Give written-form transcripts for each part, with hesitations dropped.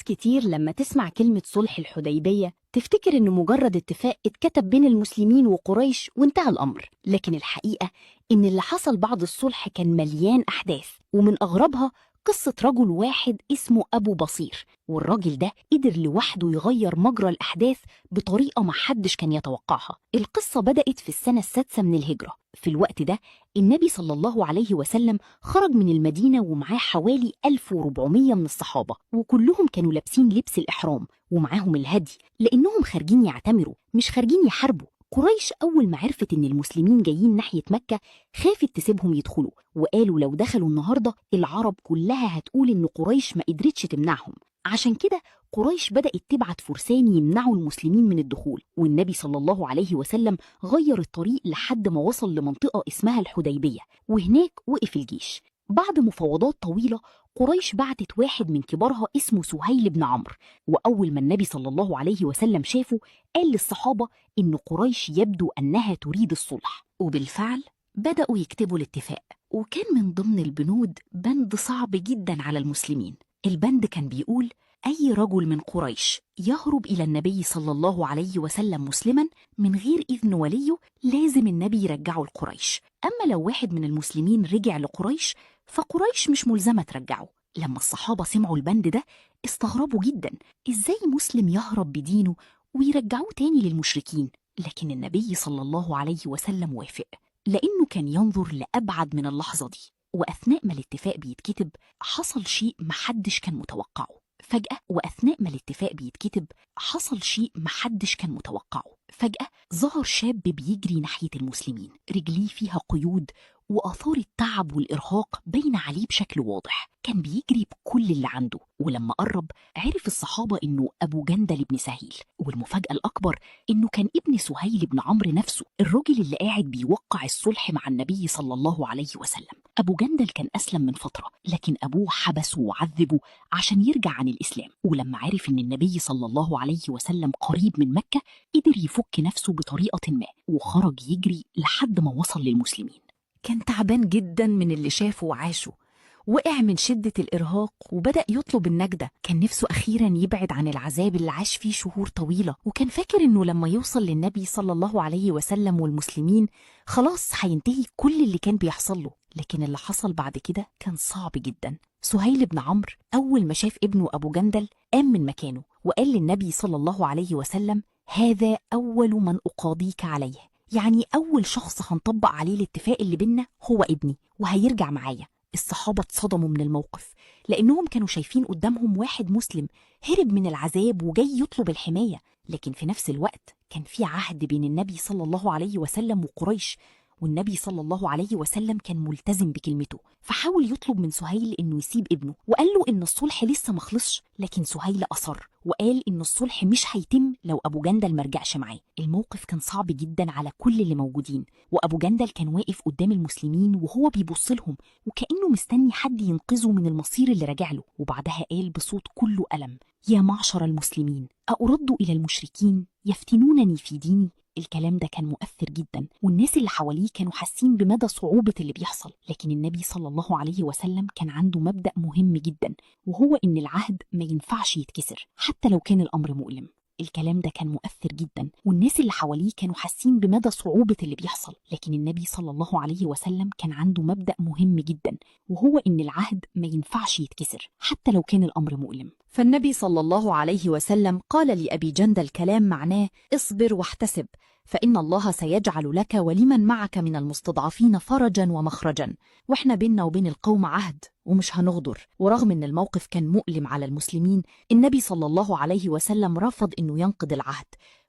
ناس كتير لما تسمع كلمة صلح الحديبية تفتكر إنه مجرد اتفاق اتكتب بين المسلمين وقريش وانتهى الأمر، لكن الحقيقة إن اللي حصل بعد الصلح كان مليان أحداث، ومن أغربها قصة رجل واحد اسمه أبو بصير. والراجل ده قدر لوحده يغير مجرى الأحداث بطريقة محدش كان يتوقعها. القصة بدأت في السنة السادسة من الهجرة. في الوقت ده النبي صلى الله عليه وسلم خرج من المدينة ومعاه حوالي 1400 من الصحابة، وكلهم كانوا لابسين لبس الإحرام ومعاهم الهدي لأنهم خارجين يعتمروا مش خارجين يحاربوا. قريش أول ما عرفت إن المسلمين جايين ناحية مكة خافت تسيبهم يدخلوا، وقالوا لو دخلوا النهاردة العرب كلها هتقول إن قريش ما قدرتش تمنعهم. عشان كده قريش بدأت تبعت فرسان يمنعوا المسلمين من الدخول، والنبي صلى الله عليه وسلم غير الطريق لحد ما وصل لمنطقة اسمها الحديبية، وهناك وقف الجيش. بعد مفاوضات طويلة قريش بعتت واحد من كبارها اسمه سهيل بن عمرو، وأول ما النبي صلى الله عليه وسلم شافه قال للصحابة إن قريش يبدو أنها تريد الصلح، وبالفعل بدأوا يكتبوا الاتفاق. وكان من ضمن البنود بند صعب جدا على المسلمين. البند كان بيقول أي رجل من قريش يهرب إلى النبي صلى الله عليه وسلم مسلما من غير إذن وليه لازم النبي يرجعه لقريش، أما لو واحد من المسلمين رجع لقريش فقريش مش ملزمة ترجعه. لما الصحابة سمعوا البند ده استغربوا جدا، إزاي مسلم يهرب بدينه ويرجعوه تاني للمشركين؟ لكن النبي صلى الله عليه وسلم وافق، لأنه كان ينظر لأبعد من اللحظة دي. وأثناء ما الاتفاق بيتكتب حصل شيء محدش كان متوقعه. فجأة ظهر شاب بيجري ناحية المسلمين، رجليه فيها قيود وآثار التعب والإرهاق باينة عليه بشكل واضح. كان بيجري بكل اللي عنده، ولما قرب عرف الصحابة إنه أبو جندل بن سهيل، والمفاجأة الأكبر إنه كان ابن سهيل بن عمرو نفسه، الراجل اللي قاعد بيوقع الصلح مع النبي صلى الله عليه وسلم. أبو جندل كان أسلم من فترة، لكن أبوه حبسه وعذبه عشان يرجع عن الإسلام، ولما عرف إن النبي صلى الله عليه وسلم قريب من مكة قدر يفك نفسه بطريقة ما وخرج يجري لحد ما وصل للمسلمين. كان تعبان جدا من اللي شافه وعاشه، وقع من شدة الإرهاق وبدأ يطلب النجدة. كان نفسه أخيرا يبعد عن العذاب اللي عاش فيه شهور طويلة، وكان فاكر إنه لما يوصل للنبي صلى الله عليه وسلم والمسلمين خلاص هينتهي كل اللي كان بيحصل له. لكن اللي حصل بعد كده كان صعب جدا. سهيل بن عمرو أول ما شاف ابنه أبو جندل قام من مكانه وقال للنبي صلى الله عليه وسلم هذا أول من أقاضيك عليه، يعني أول شخص هنطبق عليه الاتفاق اللي بينا هو ابني وهيرجع معايا. الصحابة اتصدموا من الموقف، لأنهم كانوا شايفين قدامهم واحد مسلم هرب من العذاب وجاي يطلب الحماية، لكن في نفس الوقت كان في عهد بين النبي صلى الله عليه وسلم وقريش، والنبي صلى الله عليه وسلم كان ملتزم بكلمته. فحاول يطلب من سهيل إنه يسيب ابنه وقال له إن الصلح لسه مخلصش، لكن سهيل أصر وقال إن الصلح مش هيتم لو أبو جندل مرجعش معاه. الموقف كان صعب جدا على كل اللي موجودين، وأبو جندل كان واقف قدام المسلمين وهو بيبص لهم وكأنه مستني حد ينقذه من المصير اللي راجع له. وبعدها قال بصوت كله ألم يا معشر المسلمين أأرد إلى المشركين يفتنونني في ديني؟ الكلام ده كان مؤثر جدا، والناس اللي حواليه كانوا حاسين بمدى صعوبة اللي بيحصل. لكن النبي صلى الله عليه وسلم كان عنده مبدأ مهم جدا، وهو إن العهد ما ينفعش يتكسر حتى لو كان الأمر مؤلم. الكلام ده كان مؤثر جدا، والناس اللي حواليه كانوا حاسين بمدى صعوبة اللي بيحصل. لكن النبي صلى الله عليه وسلم كان عنده مبدأ مهم جدا، وهو إن العهد ما ينفعش يتكسر حتى لو كان الأمر مؤلم. فالنبي صلى الله عليه وسلم قال لأبي جندل كلام معناه اصبر واحتسب، فإن الله سيجعل لك ولمن معك من المستضعفين فرجا ومخرجا، وإحنا بيننا وبين القوم عهد ومش هنغدر. ورغم إن الموقف كان مؤلم على المسلمين، النبي صلى الله عليه وسلم رفض إنه ينقض العهد،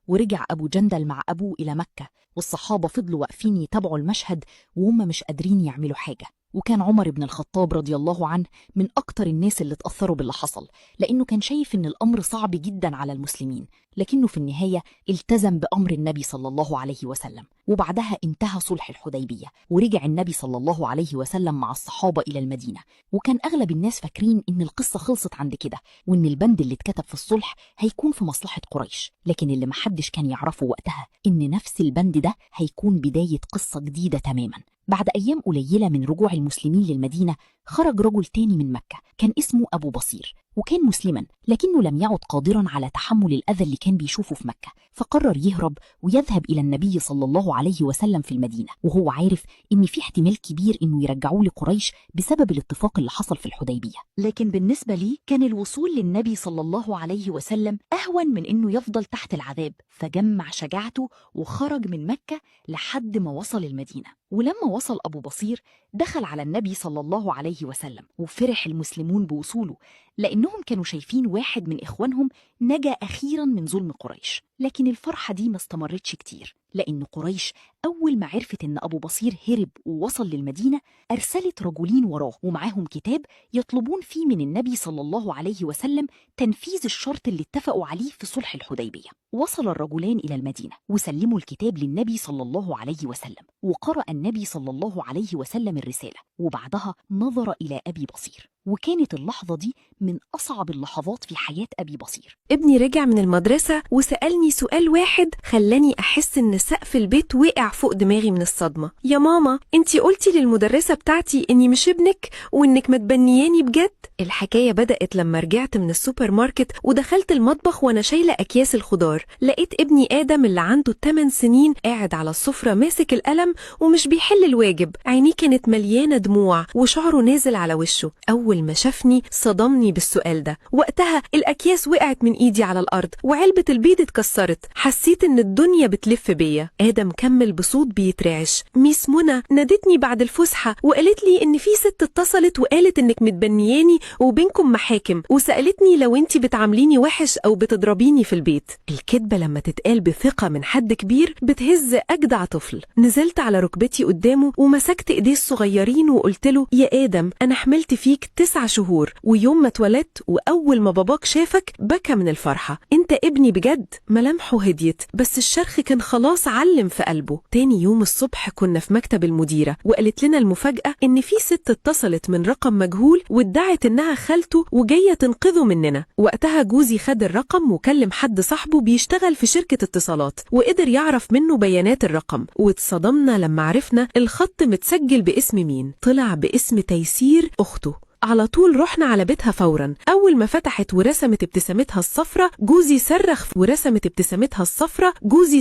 ورجع أبو جندل مع أبوه إلى مكة، والصحابة فضلوا واقفين يتابعوا المشهد وهم مش قادرين يعملوا حاجة. وكان عمر بن الخطاب رضي الله عنه من أكتر الناس اللي اتأثروا باللي حصل، لأنه كان شايف إن الأمر صعب جدا على المسلمين، لكنه في النهاية التزم بأمر النبي صلى الله عليه وسلم. وبعدها انتهى صلح الحديبية، ورجع النبي صلى الله عليه وسلم مع الصحابة إلى المدينة. وكان أغلب الناس فاكرين إن القصة خلصت عند كده، وإن البند اللي اتكتب في الصلح هيكون في مصلحة قريش. لكن اللي محدش كان يعرفه وقتها إن نفس البند ده هيكون بداية قصة جديدة تماما. بعد أيام قليلة من رجوع المسلمين للمدينة خرج رجل تاني من مكة كان اسمه أبو بصير، وكان مسلما، لكنه لم يعد قادرا على تحمل الأذى اللي كان بيشوفه في مكة، فقرر يهرب ويذهب إلى النبي صلى الله عليه وسلم في المدينة، وهو عارف إن في احتمال كبير إنه يرجعوه لقريش بسبب الاتفاق اللي حصل في الحديبية. لكن بالنسبة لي كان الوصول للنبي صلى الله عليه وسلم أهون من إنه يفضل تحت العذاب، فجمع شجاعته وخرج من مكة لحد ما وصل المدينة. ولما وصل أبو بصير دخل على النبي صلى الله عليه وسلم، وفرح المسلمون بوصوله لأنهم كانوا شايفين واحد من إخوانهم نجا أخيرا من ظلم قريش. لكن الفرحة دي ما استمرتش كتير، لأن قريش أول ما عرفت إن أبو بصير هرب ووصل للمدينة أرسلت رجلين وراه ومعاهم كتاب يطلبون فيه من النبي صلى الله عليه وسلم تنفيذ الشرط اللي اتفقوا عليه في صلح الحديبية. وصل الرجلان إلى المدينة وسلموا الكتاب للنبي صلى الله عليه وسلم، وقرأ النبي صلى الله عليه وسلم الرسالة، وبعدها نظر إلى أبي بصير، وكانت اللحظة دي من أصعب اللحظات في حياة أبي بصير. ابني رجع من المدرسة وسألني سؤال واحد خلاني أحس إن سقف البيت وقع فوق دماغي من الصدمة. يا ماما، انتي قلتي للمدرسة بتاعتي إني مش ابنك وإنك متبنياني بجد؟ الحكاية بدأت لما رجعت من السوبر ماركت ودخلت المطبخ وأنا شايلة أكياس الخضار، لقيت ابني آدم اللي عنده 8 سنين قاعد على السفرة ماسك القلم ومش بيحل الواجب. عينيه كانت مليانة دموع وشعره نازل على وشه. أول ما شافني صدمني بالسؤال ده. وقتها الأكياس وقعت من إيدي على الأرض وعلبة البيض اتكسرت. حسيت إن الدنيا بتلف بيا. آدم كمل بصوت بيترعش: ميس منى نادتني بعد الفسحة وقالت لي إن في ست اتصلت وقالت إنك متبنياني وبينكم محاكم، وسألتني لو انتي بتعامليني وحش أو بتضربيني في البيت. الكدبة لما تتقال بثقة من حد كبير بتهز أجدع طفل. نزلت على ركبتي قدامه ومسكت إيديه الصغيرين وقلت له: يا آدم، أنا حملت فيك 9 شهور، ويوم ما اتولدت وأول ما باباك شافك بكى من الفرحة. انت ابني بجد. ملامحه هديت بس الشرخ كان خلاص علم في قلبه. تاني يوم الصبح كنا في مكتب المديرة وقالت لنا المفاجأة إن في ست اتصلت من رقم مجهول وادعت إنها خالته وجاية تنقذه مننا. وقتها جوزي خد الرقم وكلم حد صاحبه بيشتغل في شركة اتصالات وقدر يعرف منه بيانات الرقم، واتصدمنا لما عرفنا الخط متسجل باسم مين. طلع باسم تيسير أخته. على طول رحنا على بيتها فورا. أول ما فتحت ورسمت ابتسامتها الصفرة جوزي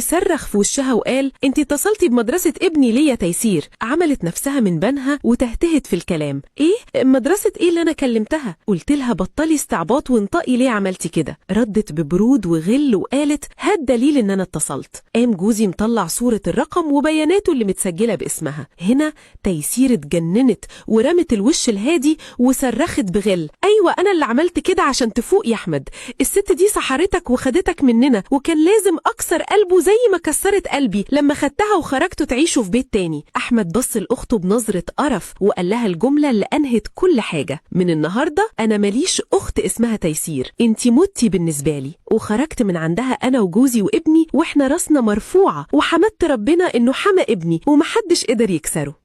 صرخ في وشها وقال: انت اتصلتي بمدرسة ابني ليه يا تيسير؟ عملت نفسها من بنها وتهتهت في الكلام. ايه مدرسة ايه اللي انا كلمتها؟ قلت لها بطلي استعباط وانطقي ليه عملتي كده. ردت ببرود وغل وقالت: هات دليل ان انا اتصلت. قام جوزي مطلع صورة الرقم وبياناته اللي متسجلة باسمها. هنا تيسير اتجننت ورمت الوش الهادي وصرخت بغل: ايوه انا اللي عملت كده عشان تفوق يا احمد. الست دي سحرتك وخدتك مننا وكان لازم اكسر قلبه زي ما كسرت قلبي لما خدتها وخرجتوا تعيشوا في بيت تاني. احمد بص لاخته بنظرة قرف وقال لها الجملة اللي انهت كل حاجة: من النهاردة انا ماليش اخت اسمها تيسير، انتي متي بالنسبة لي. وخرجت من عندها انا وجوزي وابني واحنا راسنا مرفوعة، وحمدت ربنا انه حمى ابني ومحدش قدر يكسره.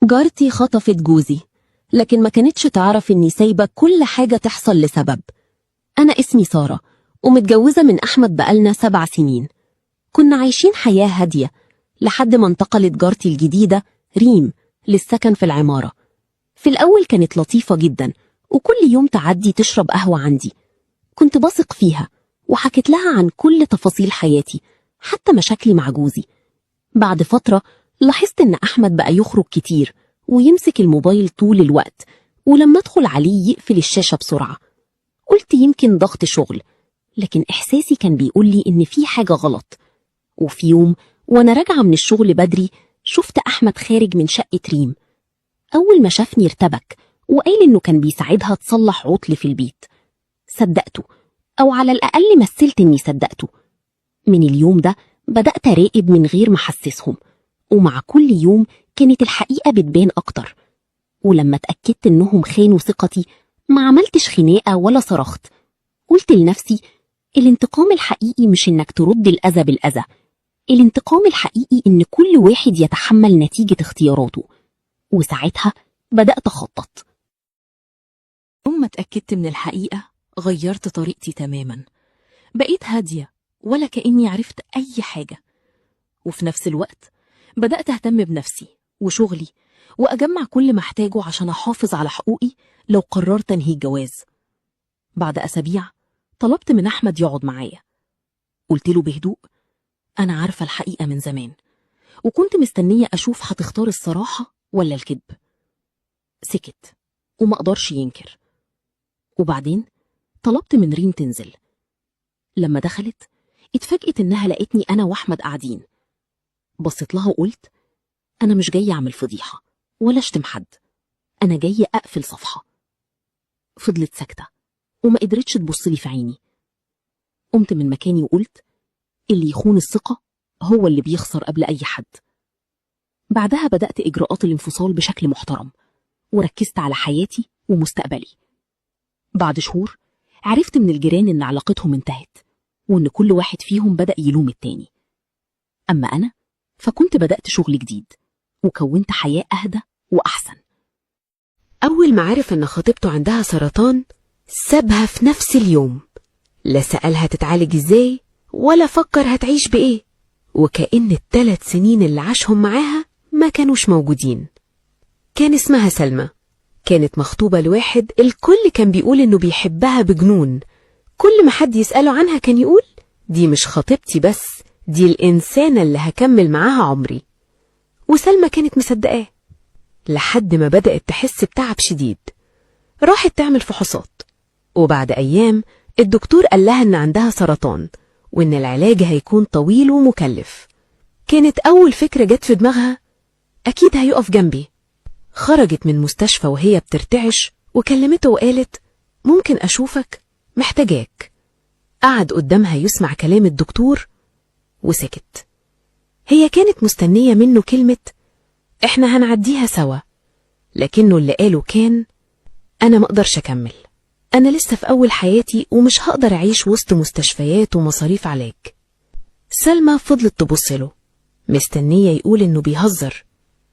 جارتي خطفت جوزي، لكن ما كانتش تعرف إني سايبة كل حاجة تحصل لسبب. أنا اسمي سارة ومتجوزة من أحمد بقالنا 7 سنين. كنا عايشين حياة هادية لحد ما انتقلت جارتي الجديدة ريم للسكن في العمارة. في الأول كانت لطيفة جدا وكل يوم تعدي تشرب قهوة عندي. كنت بثق فيها وحكيت لها عن كل تفاصيل حياتي حتى مشاكلي مع جوزي. بعد فترة لاحظت إن أحمد بقى يخرج كتير ويمسك الموبايل طول الوقت، ولما ادخل عليه يقفل الشاشة بسرعة. قلت يمكن ضغط شغل، لكن إحساسي كان بيقولي إن في حاجة غلط. وفي يوم وأنا راجعة من الشغل بدري شفت أحمد خارج من شقة ريم. أول ما شافني ارتبك وقال إنه كان بيساعدها تصلح عطل في البيت. صدقته، أو على الأقل مثلت إني صدقته. من اليوم ده بدأت أراقب من غير ما أحسسهم، ومع كل يوم كانت الحقيقة بتبان أكتر. ولما اتأكدت إنهم خانوا ثقتي ما عملتش خناقة ولا صرخت. قلت لنفسي الانتقام الحقيقي مش إنك ترد الأذى بالأذى، الانتقام الحقيقي إن كل واحد يتحمل نتيجة اختياراته. وساعتها بدأت أخطط. ثم اتأكدت من الحقيقة غيرت طريقتي تماما. بقيت هادية ولا كأني عرفت أي حاجة، وفي نفس الوقت بدأت أهتم بنفسي وشغلي وأجمع كل ما احتاجه عشان أحافظ على حقوقي لو قررت أنهي الجواز. بعد أسابيع طلبت من أحمد يقعد معايا. قلت له بهدوء: أنا عارفة الحقيقة من زمان، وكنت مستنية أشوف هتختار الصراحة ولا الكذب. سكت وما قدرش ينكر. وبعدين طلبت من ريم تنزل. لما دخلت اتفاجئت إنها لقيتني أنا وأحمد قاعدين. بصيت لها وقلت: أنا مش جاية أعمل فضيحة ولا أشتم حد، أنا جاية أقفل صفحة. فضلت ساكتة وما قدرتش تبصلي في عيني. قمت من مكاني وقلت: اللي يخون الثقة هو اللي بيخسر قبل أي حد. بعدها بدأت إجراءات الانفصال بشكل محترم، وركزت على حياتي ومستقبلي. بعد شهور عرفت من الجيران إن علاقتهم انتهت، وإن كل واحد فيهم بدأ يلوم التاني. أما أنا فكنت بدأت شغل جديد، وكونت حياة أهدى وأحسن. أول ما عرف إن خطيبته عندها سرطان سابها في نفس اليوم، لا سألها تتعالج إزاي ولا فكر هتعيش بإيه، وكأن ال3 سنين اللي عاشهم معاها ما كانوش موجودين. كان اسمها سلمى، كانت مخطوبة لواحد الكل كان بيقول إنه بيحبها بجنون. كل ما حد يسأله عنها كان يقول: دي مش خطيبتي بس، دي الإنسانة اللي هكمل معاها عمري. وسلمى كانت مصدقاه لحد ما بدأت تحس بتعب شديد. راحت تعمل فحوصات، وبعد أيام الدكتور قال لها إن عندها سرطان، وإن العلاج هيكون طويل ومكلف. كانت أول فكرة جت في دماغها: أكيد هيقف جنبي. خرجت من مستشفى وهي بترتعش وكلمته وقالت: ممكن أشوفك؟ محتاجاك. قعد قدامها يسمع كلام الدكتور وسكت. هي كانت مستنية منه كلمة: إحنا هنعديها سوا، لكنه اللي قاله كان: أنا مقدرش أكمل، أنا لسه في أول حياتي ومش هقدر أعيش وسط مستشفيات ومصاريف علاج. سلمى فضلت تبصله مستنية يقول إنه بيهزر،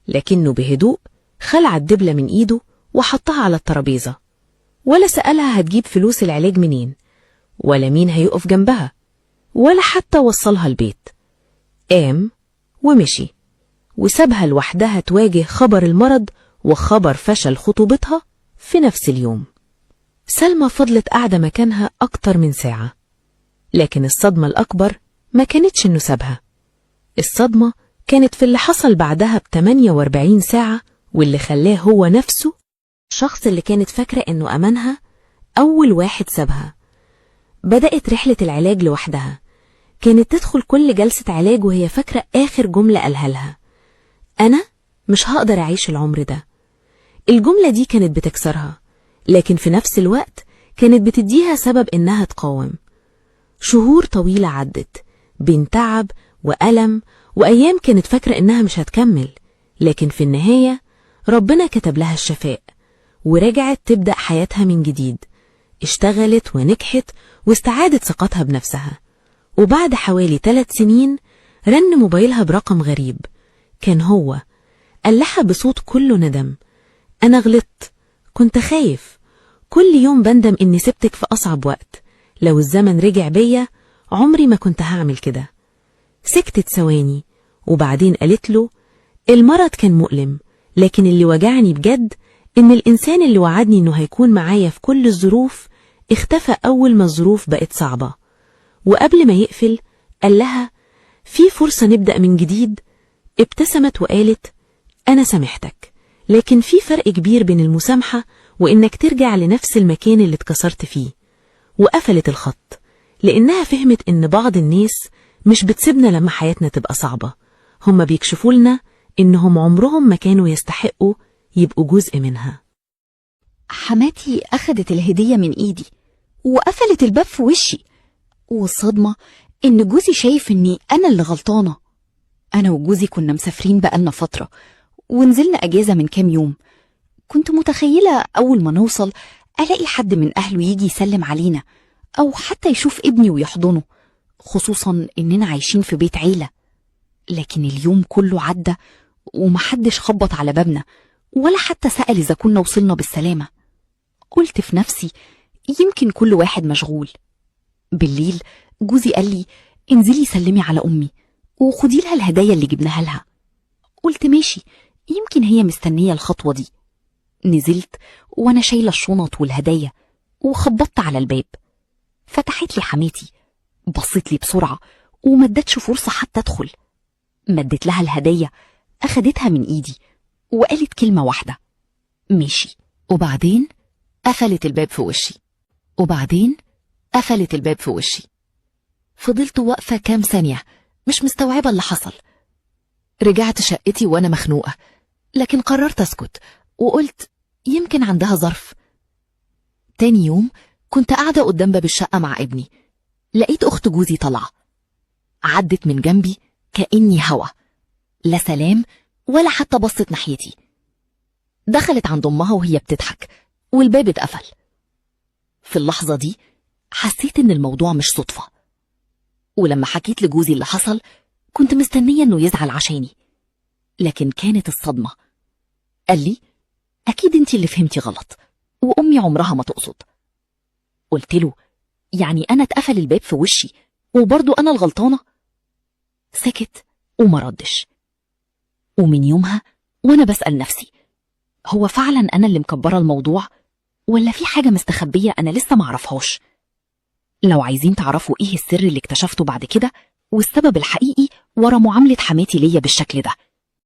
لكنه بهدوء خلع الدبلة من إيده وحطها على الترابيزة، ولا سألها هتجيب فلوس العلاج منين، ولا مين هيقف جنبها، ولا حتى وصلها البيت. قام ومشي وسابها لوحدها تواجه خبر المرض وخبر فشل خطوبتها في نفس اليوم. سلمى فضلت قاعدة مكانها أكتر من ساعة، لكن الصدمة الأكبر ما كانتش إنه سابها. الصدمة كانت في اللي حصل بعدها ب48 ساعة، واللي خلاه هو نفسه الشخص اللي كانت فاكرة إنه أمانها أول واحد سابها. بدأت رحلة العلاج لوحدها. كانت تدخل كل جلسة علاج وهي فاكرة آخر جملة قالها لها: أنا مش هقدر أعيش العمر ده. الجملة دي كانت بتكسرها، لكن في نفس الوقت كانت بتديها سبب إنها تقاوم. شهور طويلة عدت بين تعب وألم وأيام كانت فاكرة إنها مش هتكمل، لكن في النهاية ربنا كتب لها الشفاء، ورجعت تبدأ حياتها من جديد. اشتغلت ونجحت واستعادت ثقتها بنفسها. وبعد حوالي 3 سنين رن موبايلها برقم غريب. كان هو. قال لها بصوت كله ندم: أنا غلطت، كنت خايف، كل يوم بندم إني سبتك في أصعب وقت، لو الزمن رجع بيا عمري ما كنت هعمل كده. سكتت ثواني وبعدين قالت له: المرض كان مؤلم، لكن اللي وجعني بجد إن الإنسان اللي وعدني إنه هيكون معايا في كل الظروف اختفى أول ما الظروف بقت صعبة. وقبل ما يقفل قال لها: في فرصة نبدأ من جديد. ابتسمت وقالت: أنا سامحتك، لكن في فرق كبير بين المسامحة وإنك ترجع لنفس المكان اللي اتكسرت فيه. وقفلت الخط، لأنها فهمت إن بعض الناس مش بتسيبنا لما حياتنا تبقى صعبة، هم بيكشفوا لنا إنهم عمرهم ما كانوا يستحقوا يبقوا جزء منها. حماتي أخدت الهدية من إيدي وقفلت الباب في وشي، والصدمة إن جوزي شايف إني أنا اللي غلطانة. أنا وجوزي كنا مسافرين بقالنا فترة ونزلنا أجازة من كام يوم. كنت متخيلة أول ما نوصل ألاقي حد من أهله يجي يسلم علينا، أو حتى يشوف ابني ويحضنه، خصوصا إننا عايشين في بيت عيلة. لكن اليوم كله عدى ومحدش خبط على بابنا ولا حتى سأل إذا كنا وصلنا بالسلامة. قلت في نفسي يمكن كل واحد مشغول. بالليل جوزي قال لي: انزلي سلمي على أمي وخدي لها الهدايا اللي جبناها لها. قلت ماشي، يمكن هي مستنية الخطوة دي. نزلت وأنا شايلة الشنط والهدايا، وخبطت على الباب. فتحت لي حماتي، بصت لي بسرعة وما ادتش فرصة حتى ادخل. مدت لها الهدية، أخدتها من إيدي وقالت كلمة واحدة: ماشي. وبعدين قفلت الباب في وشي، وبعدين قفلت الباب في وشي. فضلت واقفة كام ثانية مش مستوعبة اللي حصل. رجعت شقتي وأنا مخنوقة، لكن قررت أسكت وقلت يمكن عندها ظرف. تاني يوم كنت قاعدة قدام باب الشقة مع ابني، لقيت أخت جوزي طالعة، عدت من جنبي كأني هوا، لا سلام ولا حتى بصت ناحيتي. دخلت عند أمها وهي بتضحك والباب اتقفل. في اللحظة دي حسيت إن الموضوع مش صدفة، ولما حكيت لجوزي اللي حصل كنت مستنية إنه يزعل عشاني، لكن كانت الصدمة. قال لي: أكيد أنتي اللي فهمتي غلط، وأمي عمرها ما تقصد. قلت له: يعني أنا اتقفل الباب في وشي وبرضو أنا الغلطانة؟ سكت وما ردش. ومن يومها وأنا بسأل نفسي، هو فعلا أنا اللي مكبرة الموضوع ولا في حاجة مستخبية أنا لسه معرفهاش؟ لو عايزين تعرفوا إيه السر اللي اكتشفته بعد كده والسبب الحقيقي ورا معاملة حماتي ليا بالشكل ده،